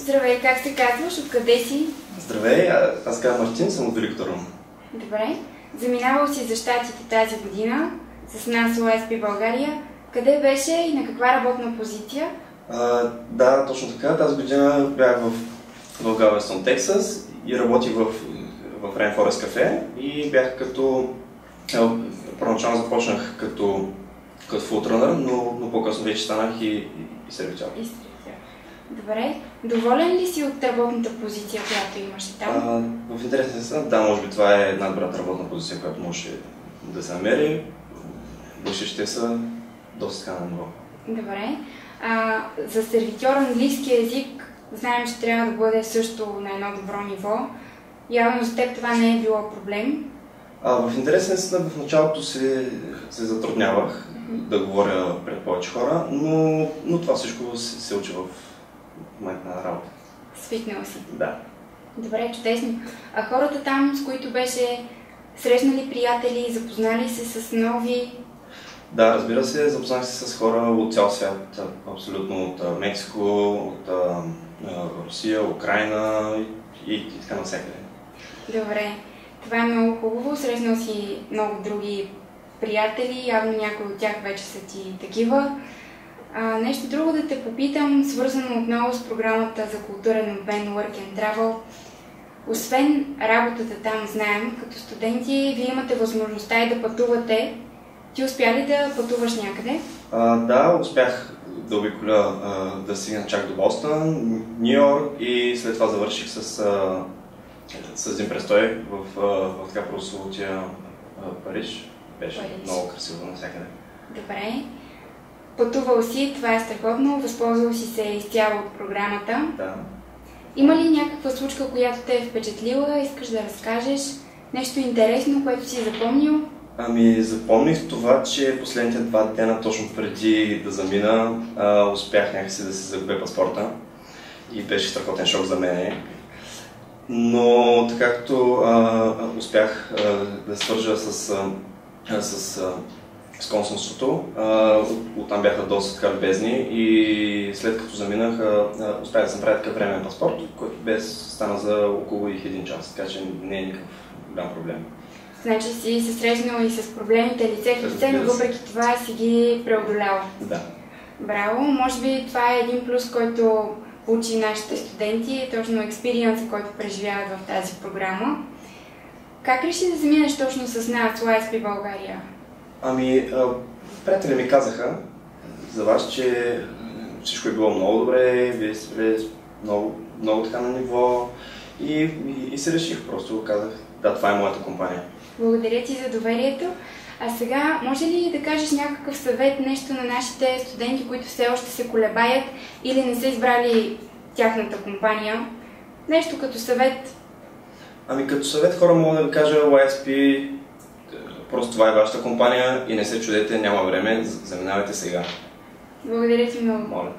Здравей, как се казваш? Откъде си? Здравей, аз казвам Мартин, съм от Велико Търново. Добре. Заминавал си за щатите тази година с нас ОСП България. Къде беше и на каква работна позиция? Да, точно така. Тази година бях в Галвестон, Тексас и работих в Rainforest Cafe и бях първоначално започнах като фултранър, но по-късно вече станах и сервитьор. Добре. Доволен ли си от работната позиция, която имаш там? В интересен сън, да, може би това е най-добрата работна позиция, която може да се намери. Вършещите са доста така на ниво. Добре. За сервитьор английски език знаем, че трябва да бъде също на едно добро ниво. Явно за теб това не е било проблем. В интересен сън, в началото се затруднявах да говоря пред повече хора, но това всичко се учи в момента на работа. Свикнал си? Да. Добре, чудесно. А хората там, с които беше, срещнали приятели, запознали се с нови? Да, разбира се, запознах се с хора от цял свят, абсолютно от Мексико, от Русия, Украйна и така навсякъде. Добре, това е много хубаво. Срещнал си много други приятели, явно някои от тях вече са ти такива. Нещо друго да те попитам, свързано отново с програмата за културен обмен Work and Travel. Освен работата там, знаем, като студенти, вие имате възможността и да пътувате. Ти успя ли да пътуваш някъде? Да, успях да обиколя, да стигна чак до Бостън, Ню Йорк и след това завърших с един престой в така прословутия Париж. Беше много красиво навсякъде. Добре. Пътувал си, това е страхотно, възползвал си се изцяло от програмата. Да. Има ли някаква случка, която те е впечатлила, искаш да разкажеш? Нещо интересно, което си запомнил? Запомних това, че последните 2 дена, точно преди да замина, успях някакси да се загубя паспорта и беше страхотен шок за мен. Но така както успях да свържа с консулството, оттам бяха доста любезни и след като заминах, успях да съм правя такъв временен паспорт, който стана за около 1 час, така че не е никакъв голям проблем. Значи си се срещнал и с проблемите лице в лице, но въпреки това си ги преодолял. Да. Браво! Може би това е един плюс, който учи нашите студенти, точно експириенса, който преживяват в тази програма. Как реши да заминеш точно с нас, ОСП България? Приятели ми казаха за вас, че всичко е било много добре, вие сте били много така на ниво и се реших, просто казах, да, това е моята компания. Благодаря ти за доверието. А сега, може ли да кажеш някакъв съвет, нещо на нашите студенти, които все още се колебаят или не са избрали тяхната компания? Нещо като съвет? Като съвет хора мога да ви кажа, YSP, просто това е вашата компания и не се чудете, няма време, заминавайте сега. Благодаря ти много. Моля.